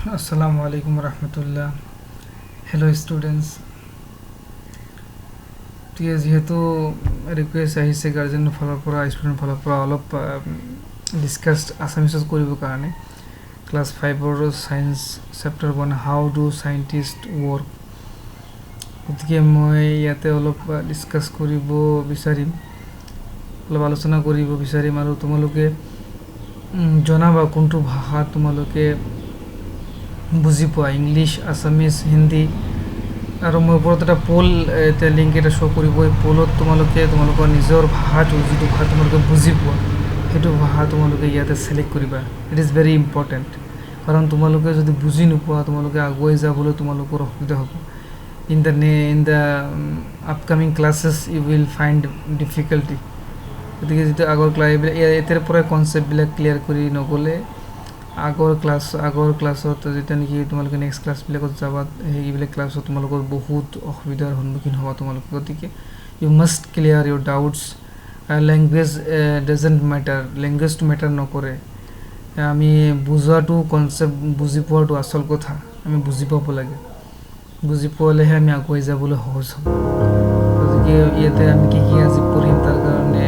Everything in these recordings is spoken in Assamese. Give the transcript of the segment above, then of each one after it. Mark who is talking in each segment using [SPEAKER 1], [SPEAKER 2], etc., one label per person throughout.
[SPEAKER 1] Assalamu alaikum warahmatullah. Hello students. ঠিক আছে যেহেতু ৰিকুৱেষ্ট আহিছে গাৰ্জেনৰ ফালৰ পৰা ষ্টুডেণ্ট ফালৰ পৰা অলপ ডিছকাছ আছামিছত কৰিবৰ কাৰণে ক্লাছ 5ৰ science chapter 1 how do scientist work গতিকে মই ইয়াতে অলপ ডিছকাছ কৰিব বিচাৰিম অলপ আলোচনা কৰিব বিচাৰিম আৰু তোমালোকে জনাবা কোনটো ভাষা তোমালোকে বুজি পোৱা ইংলিছ আছামিজ হিন্দী আৰু মই ওপৰত এটা পোল এটা লিংক এটা শ্ব' কৰিব এই পোলত তোমালোকৰ নিজৰ ভাষাটো যিটো ভাষা তোমালোকে বুজি পোৱা সেইটো ভাষা তোমালোকে ইয়াতে ছিলেক্ট কৰিবা ইট ইজ ভেৰি ইম্পৰ্টেণ্ট কাৰণ তোমালোকে যদি বুজি নোপোৱা তোমালোকে আগুৱাই যাবলৈ তোমালোকৰ অসুবিধা হ'ব in the upcoming classes you will find difficulty গতিকে যিটো আগৰ ক্লাছ এতিয়াৰ পৰাই কনচেপ্টবিলাক ক্লিয়াৰ কৰি নগ'লে আগৰ ক্লাছত যেতিয়া নেকি তোমালোকে নেক্সট ক্লাছবিলাকত যাবা সেইবিলাক ক্লাছত তোমালোকৰ বহুত অসুবিধাৰ সন্মুখীন হ'ব তোমালোকে গতিকে you must clear your doubts language doesn't matter লেংগুৱেজটো মেটাৰ নকৰে আমি বুজোৱাটো কনচেপ্ট বুজি পোৱাটো আচল কথা আমি বুজি পাব লাগে বুজি পোৱালেহে আমি আগুৱাই যাবলৈ সহজ হ'ব গতিকে ইয়াতে আমি কি আজি পঢ়িম তাৰ কাৰণে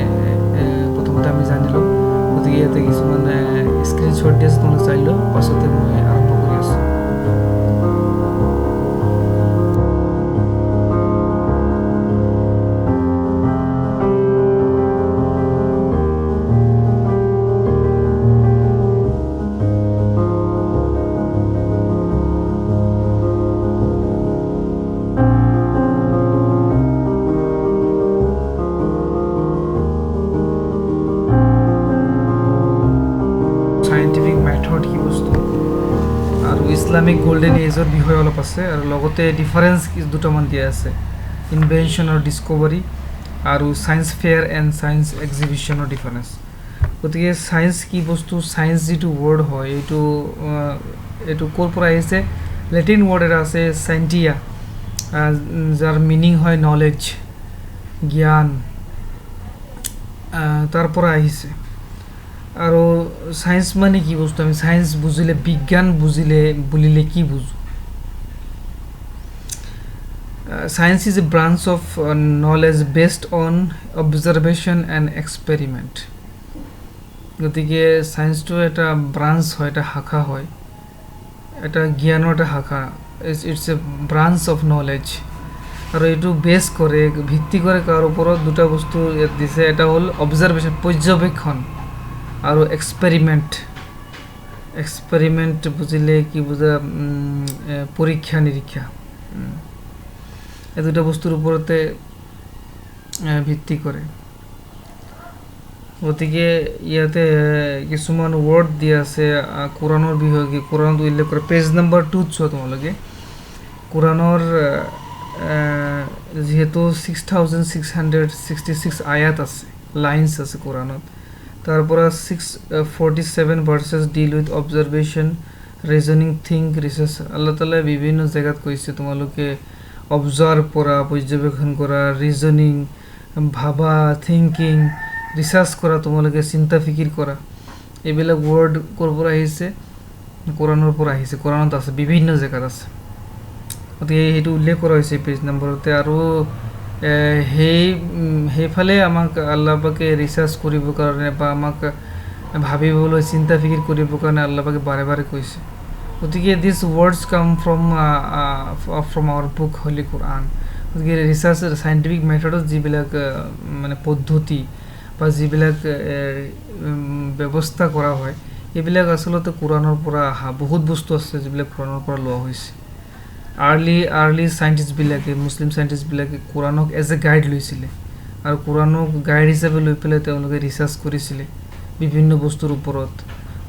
[SPEAKER 1] প্ৰথমতে আমি জানি লওঁ গতিকে ইয়াতে কিছুমান স্ক্ৰীনশ্বট দি আছে তোমালোকে চাই লওঁ পাছতে মই আৰম্ভ কৰি আছোঁ ইসলামিক গোল্ডেন এজৰ বিষয়ে অলপ আছে আৰু লগতে ডিফাৰেন্স দুটামান দিয়া আছে ইনভেনশ্যন আৰু ডিস্কভাৰী আৰু সায়েন্স ফেয়াৰ এণ্ড সায়েন্স এক্সিবিশ্যনৰ ডিফাৰেন্স গতিকে সায়েন্স কি বস্তু সায়েন্স যিটো ৱৰ্ড হয় এইটো ক'ৰ পৰা আহিছে লেটিন ৱৰ্ড এটা আছে সাইণ্টিয়া যাৰ মিনিং হয় নলেজ জ্ঞান তাৰ পৰা আহিছে আৰু সায়েন্স মানে কি বস্তু আমি সায়েন্স বুজিলে বিজ্ঞান বুলিলে কি বুজো science is a branch of knowledge based on observation and experiment গতিকে সায়েন্সটো এটা ব্ৰাঞ্চ হয় এটা শাখা হয় এটা জ্ঞানৰ এটা শাখা it's a branch of knowledge আৰু এইটো বেছ কৰে ভিত্তি কৰে কাৰ ওপৰত দুটা বস্তু ইয়াত দিছে এটা হ'ল অবজাৰভেশ্যন পৰ্যবেক্ষণ আৰু এক্সপেৰিমেণ্ট বুজিলে কি বুজা পৰীক্ষা নিৰীক্ষা এই দুটা বস্তুৰ ওপৰতে ভিত্তি কৰে গতিকে ইয়াতে কিছুমান ৱৰ্ড দিয়া আছে কোৰাণৰ বিষয়ে কোৰাণত উল্লেখ কৰে পেজ নম্বৰ 2 চোৱা তোমালোকে কোৰাণৰ যিহেতু 6666 আয়াত আছে লাইনছ আছে কোৰাণত তাৰ পৰা 647 verses deal with observation reasoning think research Allah তাআলাই বিভিন্ন জেগাত কৈছে তোমালোকে অবজাৰ্ভ কৰা পৰ্যবেক্ষণ কৰা ৰিজনিং ভাবা থিংকিং ৰিচাৰ্চ কৰা তোমালোকে চিন্তা ফিকিৰ কৰা এইবিলাক ৱৰ্ড ক'ৰ পৰা আহিছে কোৰাণৰ পৰা আহিছে কোৰাণত আছে বিভিন্ন জেগাত আছে গতিকে সেইটো উল্লেখ কৰা হৈছে পেজ নম্বৰতে আৰু সেইফালে আমাক আল্লাহ পাকে ৰিচাৰ্চ কৰিবৰ কাৰণে বা আমাক ভাবিবলৈ চিন্তা ফিকিৰ কৰিবৰ কাৰণে আল্লাহ পাকে বাৰে বাৰে কৈছে গতিকে দিছ ৱৰ্ডছ কাম ফ্ৰম আৱাৰ বুক হলি কোৰাণ গতিকে ৰিচাৰ্চ চাইণ্টিফিক মেথডত যিবিলাক মানে পদ্ধতি বা যিবিলাক ব্যৱস্থা কৰা হয় এইবিলাক আচলতে কোৰাণৰ পৰা অহা বহুত বস্তু আছে যিবিলাক কোৰাণৰ পৰা লোৱা হৈছে আৰ্লি সাইণ্টিষ্টবিলাকে মুছলিম সাইণ্টিষ্টবিলাকে কোৰাণক এজ এ গাইড লৈছিলে আৰু কোৰাণক গাইড হিচাপে লৈ পেলাই তেওঁলোকে ৰিচাৰ্চ কৰিছিলে বিভিন্ন বস্তুৰ ওপৰত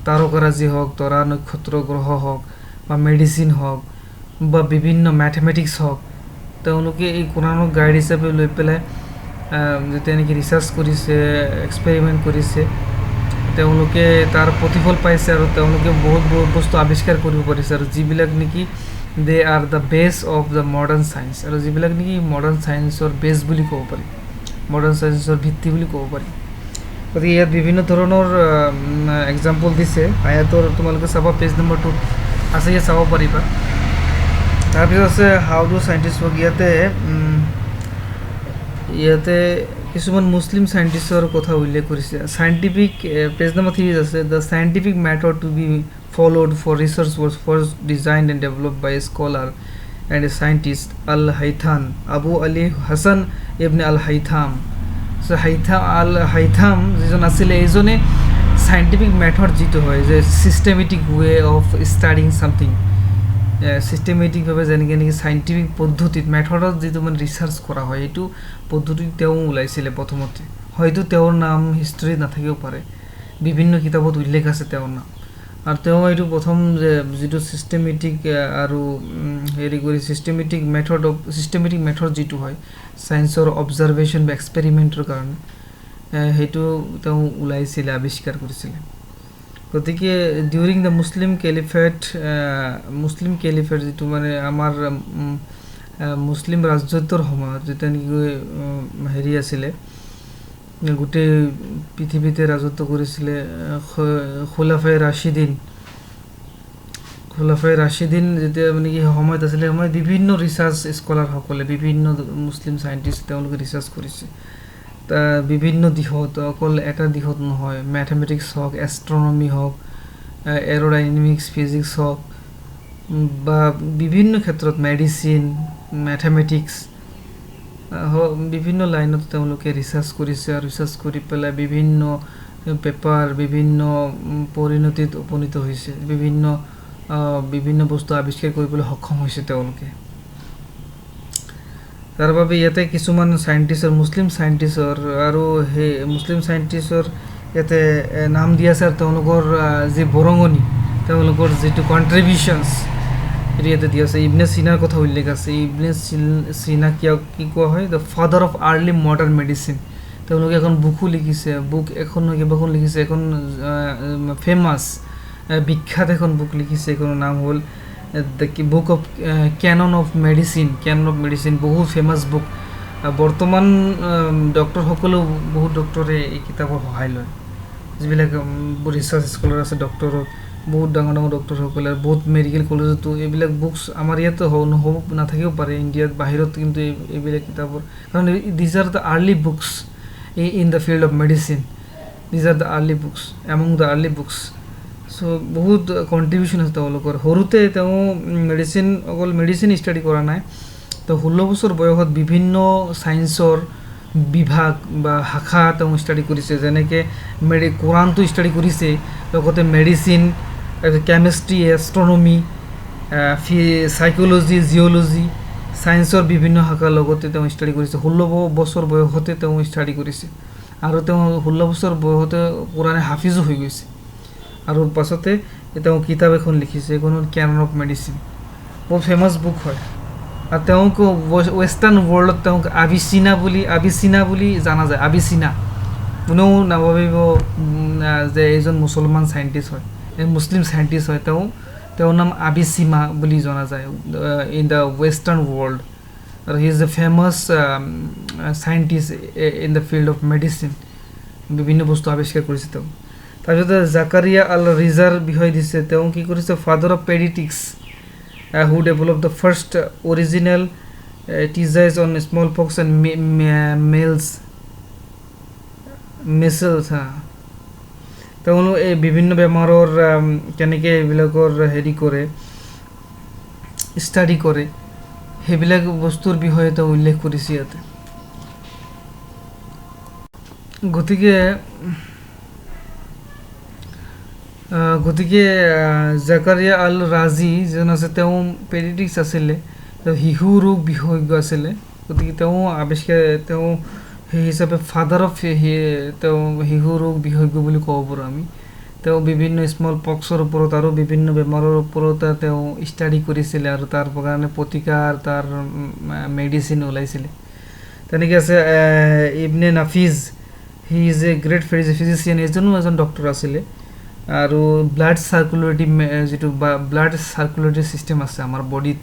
[SPEAKER 1] তাৰকাৰাজি হওক তৰা নক্ষত্ৰ গ্ৰহ হওক বা মেডিচিন হওক বা বিভিন্ন মেথমেটিক্স হওক তেওঁলোকে এই কোৰাণক গাইড হিচাপে লৈ পেলাই যেতিয়া নেকি ৰিচাৰ্চ কৰিছে এক্সপেৰিমেণ্ট কৰিছে তেওঁলোকে তাৰ প্ৰতিফল পাইছে আৰু তেওঁলোকে বহুত বস্তু আৱিষ্কাৰ কৰিব পাৰিছে আৰু যিবিলাক নেকি they are the base of the modern science আৰু যিবিলাক নেকি মডাৰ্ণ সায়েন্সৰ বেছ বুলি ক'ব পাৰি মডাৰ্ণ সায়েন্সৰ ভিত্তি বুলি ক'ব পাৰি গতিকে ইয়াত বিভিন্ন ধৰণৰ এক্সাম্পল দিছে আয়াতৰ তোমালোকে চাবা পেজ নম্বৰ 2 আছে, ইয়াত চাব পাৰিবা। তাৰপিছত আছে হাউ ডু চাইণ্টিষ্ট ৱৰ্ক। ইয়াতে কিছুমান মুছলিম চাইণ্টিষ্টৰ কথা উল্লেখ কৰিছে। চাইণ্টিফিক পেজ নম্বৰ 3 আছে, the scientific method to be followed for research was first designed and developed by a scholar and a scientist Al-Haytham, Abu Ali Hassan ibn Al-Haytham. So Al-Haytham যিজন আছিলে, এইজনে সাইণ্টিফিক মেথড যিটো হয় যে systematic way of studying something, চিষ্টেমেটিকভাৱে যেনেকৈ নেকি চাইণ্টিফিক পদ্ধতিত মেথডত যিটো মানে ৰিচাৰ্চ কৰা হয়, এইটো পদ্ধতি তেওঁ ওলাইছিলে প্ৰথমতে। হয়তো তেওঁৰ নাম হিষ্ট্ৰীত নাথাকিব পাৰে, বিভিন্ন কিতাপত উল্লেখ আছে তেওঁৰ নাম। আৰু তেওঁ এইটো প্ৰথম যে যিটো চিষ্টেমেটিক আৰু হেৰি কৰি চিষ্টেমেটিক মেথড যিটো হয় ছায়েন্সৰ অবজাৰভেশ্যন বা এক্সপেৰিমেণ্টৰ কাৰণে, সেইটো তেওঁ ওলাইছিলে, আৱিষ্কাৰ কৰিছিলে। গতিকে ডিউৰিং দ্য মুছলিম কেলিফেট যিটো মানে আমাৰ মুছলিম ৰাজত্বৰ সময়ত যেতিয়া নেকি হেৰি আছিলে, গোটেই পৃথিৱীতে ৰাজত্ব কৰিছিলে খোলাফায়ে ৰাছিদিন যেতিয়া মানে কি সময়ত আছিলে, সময়ত বিভিন্ন ৰিচাৰ্চ স্কলাৰসকলে, বিভিন্ন মুছলিম চাইণ্টিষ্ট তেওঁলোকে ৰিচাৰ্চ কৰিছে বিভিন্ন দিশত, অকল এটা দিশত নহয়। মেথমেটিক্স হওক, এষ্ট্ৰনমি হওক, এৰোডাইনামিক্স, ফিজিক্স হওক, বা বিভিন্ন ক্ষেত্ৰত মেডিচিন, মেথমেটিক্স, বিভিন্ন লাইনত তেওঁলোকে ৰিচাৰ্চ কৰিছে। আৰু ৰিচাৰ্চ কৰি পেলাই বিভিন্ন পেপাৰ, বিভিন্ন পৰিণতিত উপনীত হৈছে, বিভিন্ন বস্তু আৱিষ্কাৰ কৰিবলৈ সক্ষম হৈছে তেওঁলোকে। তাৰ বাবে ইয়াতে কিছুমান চাইণ্টিষ্টৰ, মুছলিম চাইণ্টিষ্টৰ, আৰু সেই মুছলিম চাইণ্টিষ্টৰ ইয়াতে নাম দিয়া আছে, আৰু তেওঁলোকৰ যি বৰঙণি, তেওঁলোকৰ যিটো কণ্ট্ৰিবিউশ্যনছ এইটো ইয়াতে দিয়া আছে। ইবনে চিনাৰ কথা উল্লেখ আছে। ইবনে চিনা কি কোৱা হয়, the father of early modern medicine. তেওঁলোকে এখন বুকো লিখিছে, কেইবাখন লিখিছে। এখন ফেমাছ বিখ্যাত এখন বুক লিখিছে, এইখনৰ নাম হ'ল the book of Canon of medicine. বহুত ফেমাছ বুক। বৰ্তমান ডক্টৰসকলেও, বহুত ডক্টৰে এই কিতাপৰ সহায় লয়, যিবিলাক ৰিচাৰ্চ স্কলাৰ আছে ডক্টৰৰ, বহুত ডাঙৰ ডক্টৰসকলে, বহুত মেডিকেল কলেজতো এইবিলাক বুকছ, আমাৰ ইয়াতো নহ'ব, নাথাকিব পাৰে ইণ্ডিয়াত, বাহিৰত কিন্তু এইবিলাক কিতাপৰ, কাৰণ these are the early books in the field of medicine. These are the early books, among the early books. So' বহুত কণ্ট্ৰিবিউশ্যন আছে তেওঁলোকৰ। সৰুতে তেওঁ অকল মেডিচিন ষ্টাডি কৰা নাই, তেওঁ 16 বছৰ বয়সত বিভিন্ন ছায়েন্সৰ বিভাগ বা শাখা তেওঁ ষ্টাডি কৰিছে। যেনেকৈ কোৰাণটো ষ্টাডি কৰিছে, লগতে medicine, chemistry, astronomy, psychology, geology, ছায়েন্সৰ বিভিন্ন শাখাৰ লগতে তেওঁ ষ্টাডি কৰিছে। 16 বছৰ বয়সতে তেওঁ ষ্টাডি কৰিছে, আৰু তেওঁ 16 বছৰ বয়সতে কোৰাণে হাফিজো হৈ গৈছে। আৰু পাছতে তেওঁ কিতাপ এখন লিখিছে, এইখন হ'ল কেনন অফ মেডিচিন, বহুত ফেমাছ বুক হয়। আৰু তেওঁক ৱেষ্টাৰ্ণ ৱৰ্ল্ডত তেওঁক আবিচিনা বুলি জনা যায়। আবিচিনা, কোনেও নাভাবিব যে এইজন মুছলমান চাইণ্টিষ্ট হয়, মুছলিম চাইণ্টিষ্ট হয়। তেওঁৰ নাম আবিচিনা বুলি জনা যায় ইন দ্য ৱেষ্টাৰ্ণ ৱৰ্ল্ড। আৰু he is a famous scientist in the field of medicine. বিভিন্ন বস্তু আৱিষ্কাৰ কৰিছে তেওঁ। তাৰপিছতে জাকাৰিয়া আল ৰিজাৰ বিষয় দিছে। তেওঁ কি কৰিছে, father of paediatrics, who developed the first original treatise on smallpox and measles। তেওঁলোক এই বিভিন্ন বেমাৰৰ কেনেকৈ এইবিলাকৰ হেৰি কৰে, ষ্টাডি কৰে, সেইবিলাক বস্তুৰ বিষয়ে তেওঁ উল্লেখ কৰিছে ইয়াতে। গতিকে জাকাৰিয়া আল ৰাজি যিজন আছে, তেওঁ পেডিটিক্স আছিলে, তেওঁ শিশু ৰোগ বিশেষজ্ঞ আছিলে। গতিকে তেওঁ সেই হিচাপে ফাদাৰ অফ তেওঁ শিশু ৰোগ বিশেষজ্ঞ বুলি ক'ব পাৰোঁ আমি। তেওঁ বিভিন্ন স্মল পক্সৰ ওপৰত আৰু বিভিন্ন বেমাৰৰ ওপৰত তেওঁ ষ্টাডি কৰিছিলে, আৰু তাৰ কাৰণে প্ৰতিকাৰ, তাৰ মেডিচিন ওলাইছিলে। তেনেকৈ আছে ইবনে নাফিজ, হি ইজ এ গ্ৰেট ফিজিচিয়ান, এজন ডক্টৰ আছিলে। আৰু ব্লাড চাৰ্কুলেটৰী ছিষ্টেম আছে আমাৰ বডিত,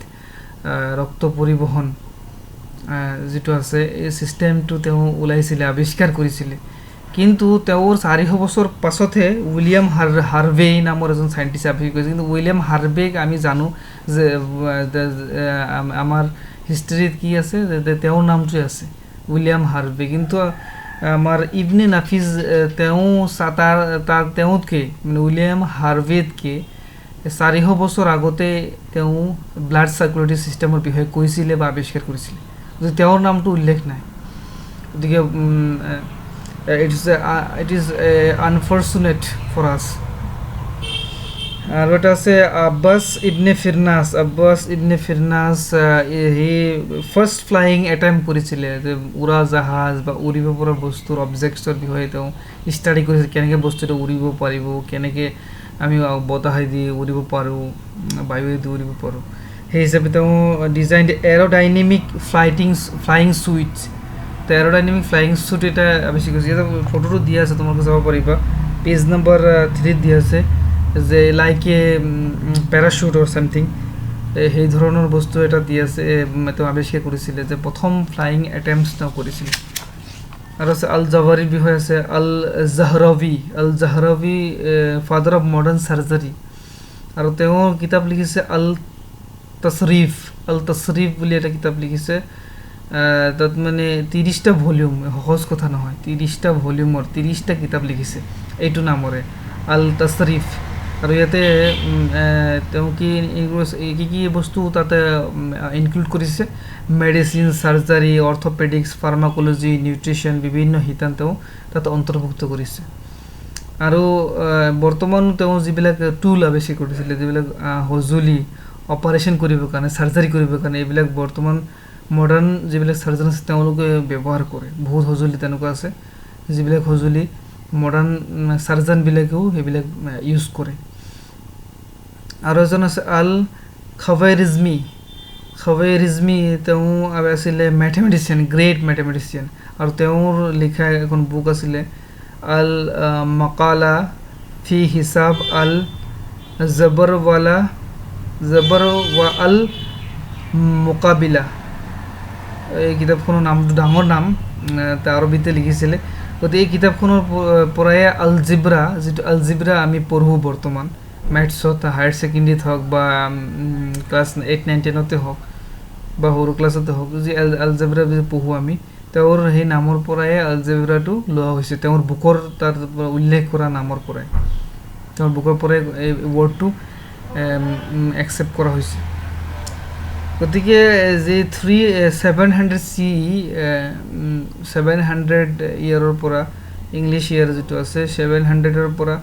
[SPEAKER 1] ৰক্ত পৰিবহণ যিটো আছে, এই ছিষ্টেমটো তেওঁ ওলাইছিলে, আৱিষ্কাৰ কৰিছিলে। কিন্তু তেওঁৰ 400 বছৰ পাছতহে উইলিয়াম হাৰ্ভে নামৰ এজন সাইণ্টিষ্ট আৱিষ্কাৰ কৰিছে। কিন্তু উইলিয়াম হাৰ্ভেক আমি জানো যে আমাৰ হিষ্ট্ৰীত কি আছে যে তেওঁৰ নামটোৱে আছে উইলিয়াম হাৰ্ভে। কিন্তু আমাৰ ইবনে নাফিজ তেওঁতকৈ মানে উইলিয়াম হাৰ্ভেতকৈ 400 বছৰ আগতে তেওঁ ব্লাড চাৰ্কুলেটৰী ছিষ্টেমৰ বিষয়ে কৈছিলে বা আৱিষ্কাৰ কৰিছিলে, গতিকে তেওঁৰ নামটো উল্লেখ নাই। গতিকে it is unfortunate for us. আৰু এটা আছে আব্বাছ ইবনে ফিৰনাছ হি ফাৰ্ষ্ট ফ্লাইং এটেম্প কৰিছিলে, যে উৰা জাহাজ বা উৰিব পৰা বস্তুৰ অবজেক্টছৰ বিষয়ে তেওঁ ষ্টাডি কৰিছিল, কেনেকৈ বস্তুটো উৰিব পাৰিব, কেনেকৈ আমি বতাহেদি উৰিব পাৰোঁ, বায়ুৱেদি উৰিব পাৰোঁ। সেই হিচাপে তেওঁ design aerodynamic flying suit, aerodynamic flying suit এটা আৱিষ্কাৰ কৰিছে। এটা ফটোটো দিয়া আছে, তোমালোকে চাব পাৰিবা, পেজ নম্বৰ 3 দিয়া আছে, যে লাইক এ পেৰাশুট অৰ ছামথিং, সেই ধৰণৰ বস্তু এটা দি আছে। তেওঁ আৱিষ্কাৰ কৰিছিলে, যে প্ৰথম ফ্লাইং এটেম্পছ তেওঁ কৰিছিলে। আৰু আছে আল জাৱাৰীৰ বিষয়ে আছে, আল জাহৰাৱী ফাদাৰ অফ মডাৰ্ণ চাৰ্জাৰী, আৰু তেওঁ কিতাপ লিখিছে আল তছৰিফ বুলি এটা কিতাপ লিখিছে। তাত মানে 30টা ভলিউম, সহজ কথা নহয়, 30টা ভলিউমৰ 30টা কিতাপ লিখিছে এইটো নামৰে, আল তছৰিফ। আৰু ইয়াতে তেওঁ কি বস্তু তাতে ইনক্লুড কৰিছে, মেডিচিন, চাৰ্জাৰী, অৰ্থপেডিক্স, ফাৰ্মাকলজি, নিউট্ৰিশ্যন, বিভিন্ন শিতান তেওঁ তাত অন্তৰ্ভুক্ত কৰিছে। আৰু বৰ্তমান তেওঁ যিবিলাক টুল আৱিষ্কাৰ কৰিছিলে, যিবিলাক সঁজুলি অপাৰেশ্যন কৰিবৰ কাৰণে, চাৰ্জাৰী কৰিবৰ কাৰণে, এইবিলাক বৰ্তমান মডাৰ্ণ যিবিলাক চাৰ্জন আছে তেওঁলোকে ব্যৱহাৰ কৰে। বহুত সঁজুলি তেনেকুৱা আছে যিবিলাক সঁজুলি মডাৰ্ণ চাৰ্জনবিলাকেও সেইবিলাক ইউজ কৰে। আৰু এজন আছে আল খৱাৰিজমি, তেওঁ আছিলে মেথমেটিচিয়ান, গ্ৰেট মেথমেটিচিয়ান, আৰু তেওঁৰ লিখা এখন বুক আছিলে আল মাকালা ফি হিচাব আল জবৰ আল মুকাবিলা। এই কিতাপখনৰ নামটো ডাঙৰ নাম, আৰবিতে লিখিছিলে। গতিকে এই কিতাপখনৰ পৰাই যিটো আলজিব্ৰা আমি পঢ়োঁ বৰ্তমান মেথছত, হায়াৰ ছেকেণ্ডেৰীত হওক বা ক্লাছ 8, 9, 10তে হওক বা সৰু ক্লাছতে হওক, যি আলজেব্ৰা পঢ়োঁ আমি, তেওঁৰ সেই নামৰ পৰাই আলজেব্ৰাটো লোৱা হৈছে, তেওঁৰ বুকৰ তাত উল্লেখ কৰা নামৰ পৰাই, তেওঁৰ বুকৰ পৰাই এই ৱৰ্ডটো একচেপ্ট কৰা হৈছে। গতিকে যি 700 ইয়াৰৰ পৰা, ইংলিছ ইয়াৰ যিটো আছে 700ৰ পৰা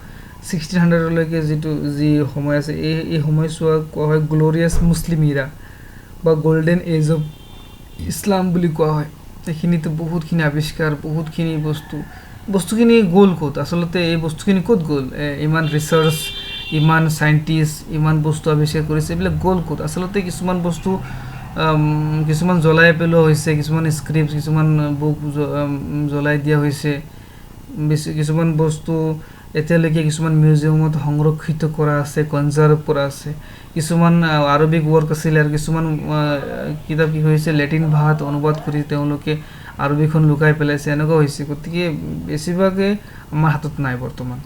[SPEAKER 1] 1600লৈকে যি সময় আছে, এই সময়ছোৱাক কোৱা হয় গ্ল'ৰিয়াছ মুছলিম ইৰা বা গল্ডেন এজ অফ ইছলাম বুলি কোৱা হয়। এইখিনিতো বহুতখিনি আৱিষ্কাৰ, বহুতখিনি বস্তুখিনি গ'ল ক'ত, আচলতে এই বস্তুখিনি ক'ত গ'ল? ইমান ৰিচাৰ্চ, ইমান চাইণ্টিষ্ট, ইমান বস্তু আৱিষ্কাৰ কৰিছে, এইবিলাক গ'ল ক'ত? আচলতে কিছুমান বস্তু কিছুমান জ্বলাই পেলোৱা হৈছে, কিছুমান স্ক্ৰিপ্ট, কিছুমান বুক জ্বলাই দিয়া হৈছে, কিছুমান বস্তু এতিয়ালৈকে কিছুমান মিউজিয়ামত সংৰক্ষিত কৰা আছে, কনজাৰ্ভ কৰা আছে। কিছুমান আৰবিক ৱৰ্ক আছিলে, আৰু কিছুমান কিতাপ কি হৈছে লেটিন ভাষাত অনুবাদ কৰি তেওঁলোকে আৰবিখন লুকাই পেলাইছে, এনেকুৱা হৈছে। গতিকে বেছিভাগে আমাৰ হাতত নাই বৰ্তমান,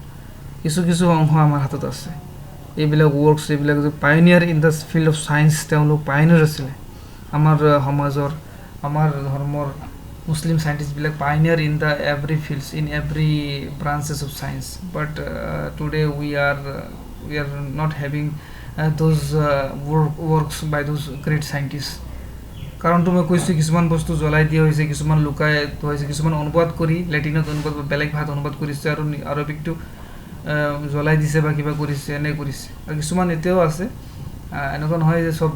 [SPEAKER 1] কিছু অংশ আমাৰ হাতত আছে। এইবিলাক ৱৰ্কছ, এইবিলাক যে pioneer in the field of science, তেওঁলোক পায়নিয়াৰ আছিলে আমাৰ সমাজৰ, আমাৰ ধৰ্মৰ মুছলিম সাইণ্টিষ্টবিলাক, pioneer in the every fields, in every branches of science. But today we are not having those works by those great scientist. কাৰণটো মই কৈছোঁ, কিছুমান বস্তু জ্বলাই দিয়া হৈছে, কিছুমান লুকাই থোৱা হৈছে, কিছুমান অনুবাদ কৰি লেটিনত অনুবাদ বা বেলেগ ভাষাত অনুবাদ কৰিছে, আৰু আৰবিকটো জ্বলাই দিছে বা কিবা কৰিছে, এনে কৰিছে। আৰু কিছুমান এতিয়াও আছে, এনেকুৱা নহয় যে চব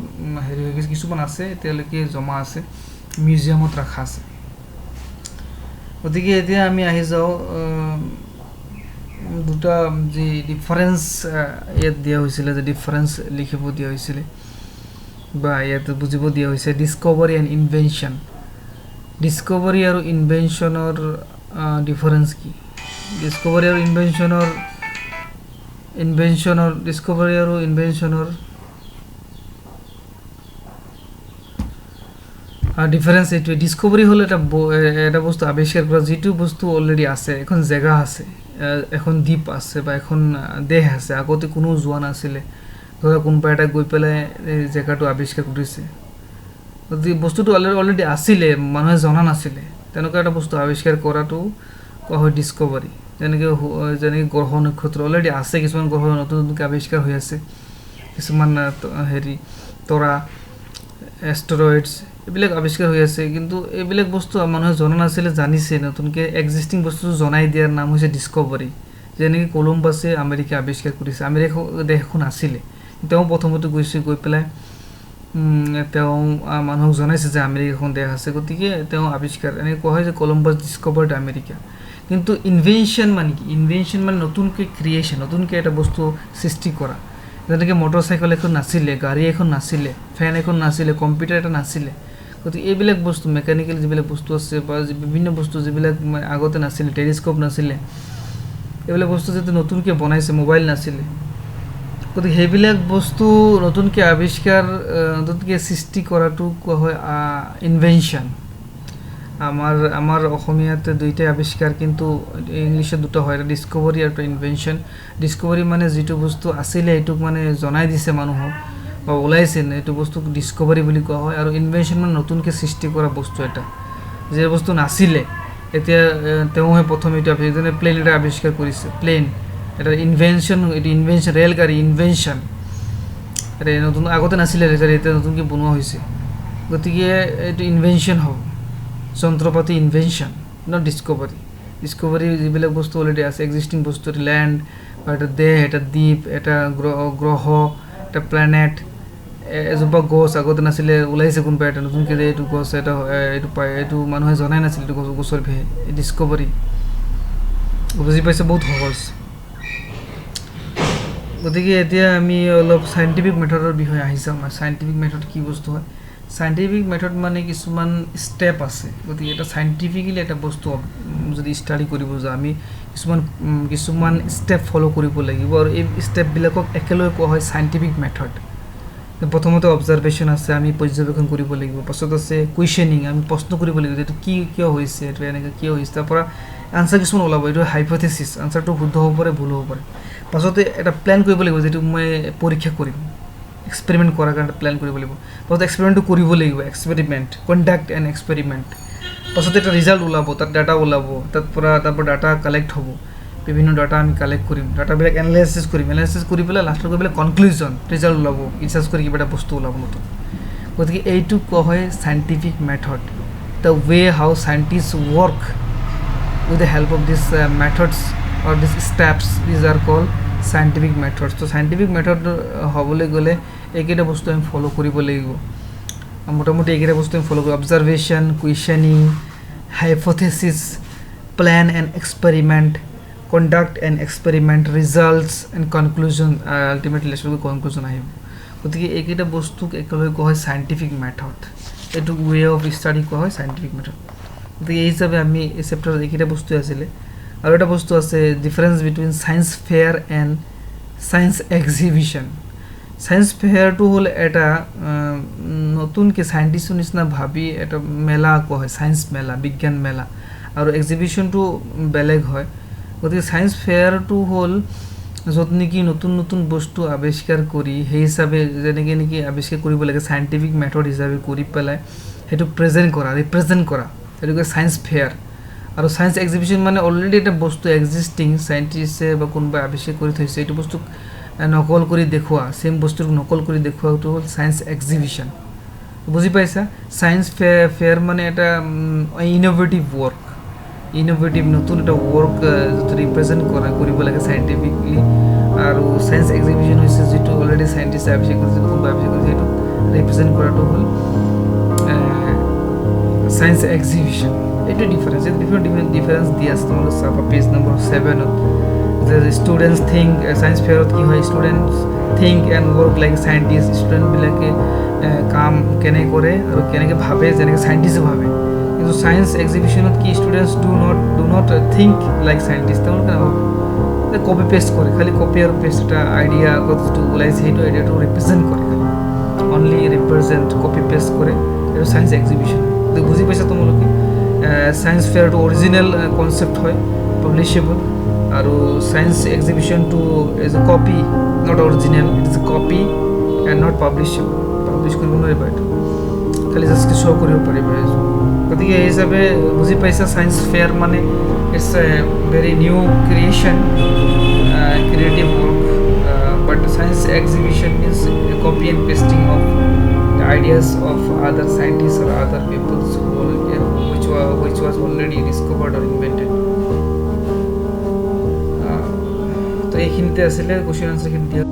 [SPEAKER 1] হেৰি হৈ গৈছে, কিছুমান আছে এতিয়ালৈকে জমা আছে, মিউজিয়ামত ৰখা আছে। গতিকে এতিয়া আমি আহি যাওঁ দুটা যি ডিফাৰেঞ্চ ইয়াত দিয়া হৈছিলে, যে ডিফাৰেঞ্চ লিখিব দিয়া হৈছিলে বা ইয়াত বুজিব দিয়া হৈছে, ডিস্কভাৰী এণ্ড ইনভেনশ্যন। ডিস্কভাৰী আৰু ইনভেনশ্যনৰ ডিফাৰেঞ্চ কি? ডিস্কভাৰী আৰু ইনভেনশ্যনৰ ডিফাৰেঞ্চ এইটোৱে ডিস্কভাৰী হ'ল এটা বস্তু আৱিষ্কাৰ কৰা যিটো বস্তু অলৰেডি আছে এখন জেগা আছে এখন দ্বীপ আছে বা এখন দেশ আছে আগতে কোনো যোৱা নাছিলে ধৰা কোনোবা এটা গৈ পেলাই এই জেগাটো আৱিষ্কাৰ কৰিছে যদি বস্তুটো অলৰেডি আছিলে মানুহে জনা নাছিলে তেনেকুৱা এটা বস্তু আৱিষ্কাৰ কৰাটো কোৱা হয় ডিস্কভাৰী যেনেকৈ গ্ৰহ নক্ষত্ৰ অলৰেডি আছে কিছুমান গ্ৰহ নতুন নতুনকৈ আৱিষ্কাৰ হৈ আছে কিছুমান তৰা এষ্ট্ৰইডছ এইবিলাক আৱিষ্কাৰ হৈ আছে কিন্তু এইবিলাক বস্তু মানুহে জনা নাছিলে জানিছে নতুনকৈ এক্সিষ্টিং বস্তুটো জনাই দিয়াৰ নাম হৈছে ডিস্কভাৰী যেনেকৈ কলম্বাছে আমেৰিকা আৱিষ্কাৰ কৰিছে আমেৰিকা দেশখন আছিলে তেওঁ প্ৰথমতে গৈ পেলাই তেওঁ মানুহক জনাইছে যে আমেৰিকাখন দেশ আছে গতিকে তেওঁ আৱিষ্কাৰ এনেকৈ কোৱা হয় যে কলম্বাছ ডিস্কভাৰ্ড আমেৰিকা কিন্তু ইনভেনশ্যন মানে কি ইনভেনশ্যন মানে নতুনকৈ ক্ৰিয়েশ্যন নতুনকৈ এটা বস্তু সৃষ্টি কৰা যেনেকৈ মটৰচাইকেল এখন নাছিলে গাড়ী এখন নাছিলে ফেন এখন নাছিলে কম্পিউটাৰ এটা নাছিলে গতিকে এইবিলাক বস্তু মেকানিকেল যিবিলাক বস্তু আছে বা বিভিন্ন বস্তু যিবিলাক আগতে নাছিলে টেলিস্কোপ নাছিলে এইবিলাক বস্তু যেতিয়া নতুনকৈ বনাইছে মোবাইল নাছিলে গতিকে সেইবিলাক বস্তু নতুনকৈ আৱিষ্কাৰ নতুনকৈ সৃষ্টি কৰাটো কোৱা হয় ইনভেনশ্যন আমাৰ অসমীয়াতে দুইটাই আৱিষ্কাৰ কিন্তু ইংলিছত দুটা হয় এটা ডিস্কভাৰী আৰু এটা ইনভেনশ্যন ডিস্কভাৰী মানে যিটো বস্তু আছিলে এইটোক মানে জনাই দিছে মানুহক বা ওলাইছে এইটো বস্তুক ডিস্কভাৰী বুলি কোৱা হয় আৰু ইনভেনশ্যন মানে নতুনকৈ সৃষ্টি কৰা বস্তু এটা যে বস্তু নাছিলে এতিয়া তেওঁহে প্ৰথম এইটো যেনে প্লেন এটা আৱিষ্কাৰ কৰিছে প্লেন এটা ইনভেনশ্যন এইটো ইনভেনশ্যন ৰেলগাড়ী ইনভেনশ্যন এটা নতুন আগতে নাছিলে ৰেলগাড়ী এতিয়া নতুনকৈ বনোৱা হৈছে গতিকে এইটো ইনভেনশ্যন হ'ব যন্ত্ৰপাতি ইনভেনশ্যন নট ডিস্কভাৰী যিবিলাক বস্তু অলৰেডি আছে এক্সিষ্টিং বস্তু এটা লেণ্ড বা এটা দেশ এটা দ্বীপ এটা গ্ৰহ এটা প্লেনেট এজোপা গছ আগতে নাছিলে ওলাইছে কোনোবা এটা নতুনকৈ যে এইটো গছ এটা এইটো মানুহে জনাই নাছিলে এইটো গছৰ বিষয়ে ডিস্কভাৰী বুজি পাইছে বহুত সহজ গতিকে এতিয়া আমি অলপ চাইণ্টিফিক মেথডৰ বিষয়ে আহি চাওঁ চাইণ্টিফিক মেথড কি বস্তু হয় চাইণ্টিফিক মেথড মানে কিছুমান ষ্টেপ আছে গতিকে এটা চাইণ্টিফিকেলি এটা বস্তু যদি ষ্টাডি কৰিব যাওঁ আমি কিছুমান ষ্টেপ ফ'ল' কৰিব লাগিব আৰু এই ষ্টেপবিলাকক একেলগে কোৱা হয় চাইণ্টিফিক মেথড প্ৰথমতে অবজাৰভেশ্যন আছে আমি পৰ্যবেক্ষণ কৰিব লাগিব পাছত আছে কুৱেশ্যনিং আমি প্ৰশ্ন কৰিব লাগিব এইটো কিয় হৈছে এইটো এনেকৈ কিয় হৈছে তাৰপৰা আনচাৰ কিছুমান ওলাব এইটো হাইপথেচিছ আনচাৰটো শুদ্ধ হ'ব পাৰে ভুল হ'ব পাৰে পাছতে এটা প্লেন কৰিব লাগিব যিটো মই পৰীক্ষা কৰিম এক্সপেৰিমেণ্ট কৰাৰ কাৰণে প্লেন কৰিব লাগিব পাছত এক্সপেৰিমেণ্টটো কৰিব লাগিব এক্সপেৰিমেণ্ট কণ্ডাক্ট এণ্ড এক্সপেৰিমেণ্ট পাছতে এটা ৰিজাল্ট ওলাব তাত ডাটা ওলাব তাৰপৰ ডাটা কালেক্ট হ'ব বিভিন্ন ডাটা আমি কালেক্ট কৰিম ডাটাবিলাক এনালাইচিছ কৰি পেলাই লাষ্টত গৈ পেলাই কনক্লুজন ৰিজাল্ট ওলাব ৰিচাৰ্চ কৰি কিবা এটা বস্তু ওলাব নতুন গতিকে এইটো কোৱা হয় scientific method the way how scientist work with the help of this methods or this steps these are call scientific methods তো চাইণ্টিফিক মেথড হ'বলৈ গ'লে এইকেইটা বস্তু আমি ফ'ল' কৰিব লাগিব মোটামুটি এইকেইটা বস্তু আমি ফ'ল' কৰিব observation questioning hypothesis plan and experiment conduct and experiment results and conclusion ultimately লাষ্টলৈ কনক্লুজন আহিব গতিকে এইকেইটা বস্তুক একেলগে কোৱা হয় চাইণ্টিফিক মেথড এইটো ৱে অফ ষ্টাডি কোৱা হয় চাইণ্টিফিক মেথড গতিকে এই হিচাপে আমি এই চেপ্টাৰত এইকেইটা বস্তু আছিলে আৰু এটা বস্তু আছে difference between science fair and science exhibition science ফেয়াৰটো হ'ল এটা নতুনকৈ চাইণ্টিষ্টৰ নিচিনা ভাবি এটা মেলা কোৱা হয় ছায়েন্স মেলা বিজ্ঞান মেলা আৰু এক্সিবিশ্যনটো বেলেগ হয় গতিকে ছায়েন্স ফেয়াৰটো হ'ল য'ত নেকি নতুন নতুন বস্তু আৱিষ্কাৰ কৰি সেই হিচাপে যেনেকৈ নেকি আৱিষ্কাৰ কৰিব লাগে চাইণ্টিফিক মেথড হিচাপে কৰি পেলাই সেইটো ৰিপ্ৰেজেণ্ট কৰা সেইটোকে ছায়েন্স ফেয়াৰ আৰু ছায়েন্স এক্সিবিশ্যন মানে অলৰেডি এটা বস্তু এক্সিষ্টিং চাইণ্টিষ্টে বা কোনোবাই আৱিষ্কাৰ কৰি থৈছে এইটো বস্তুক নকল কৰি দেখুওৱা ছেম বস্তুক নকল কৰি দেখুওৱাটো হ'ল ছায়েন্স এক্সিবিশ্যন বুজি পাইছা ছায়েন্স ফেয়াৰ মানে এটা ইন'ভেটিভ ৱৰ্ক নতুন এটা ৱৰ্ক যিটো ৰিপ্ৰেজেণ্ট কৰিব লাগে চাইণ্টিফিকলি আৰু ছায়েন্স এক্সিবিশ্যন হৈছে যিটো অলৰেডি চাইণ্টিষ্টে আৱিষ্কাৰ কৰিছে কোনোবাই আৱিষ্কাৰ কৰিছে সেইটো ৰিপ্ৰেজেণ্ট কৰাটো হ'ল ছায়েন্স এক্সিবিশ্যন এইটো ডিফাৰেঞ্চ ডিফাৰেঞ্চ দি আছে তোমালোকে চাবা পেজ নম্বৰ 7ত যে ষ্টুডেণ্টছ থিংক ছায়েন্স ফেয়াৰত কি হয় students think and work like scientist ষ্টুডেণ্টবিলাকে কাম কেনেকৈ কৰে আৰু কেনেকৈ ভাবে যেনেকৈ চাইণ্টিষ্টে ভাবে কিন্তু ছায়েন্স এক্সিবিশ্যনত কি students do not think like scientist তেওঁলোকে কপি পেষ্ট কৰে খালি কপি আৰু পেষ্ট এটা আইডিয়া আগত যিটো ওলাইছে সেইটো আইডিয়াটো ৰিপ্ৰেজেণ্ট কৰে অনলি ৰিপ্ৰেজেণ্ট কপি পেষ্ট কৰে এইটো সায়েন্স এক্সিবিশন তো বুজি পাইছা তোমালোকে সায়েন্স ফেয়াৰটো অৰিজিনেল কনচেপ্ট হয় পাব্লিশেবল আৰু সায়েন্স এক্সিবিশনটো is a copy not original it is a copy and not publishable publish কৰিব নোৱাৰিবা এইটো খালি জাষ্ট শ্ব' কৰিব পাৰিবা গতিকে এই হিচাপে বুজি পাইছা সায়েন্স ফেয়াৰ মানে it's a very new creation creative work but science exhibition means copy and pasting of the ideas of other scientists or other peoples which was already discovered or invented তো এইখিনিতে আছিলে কোশ্চেন আনসার খিনি দিয়া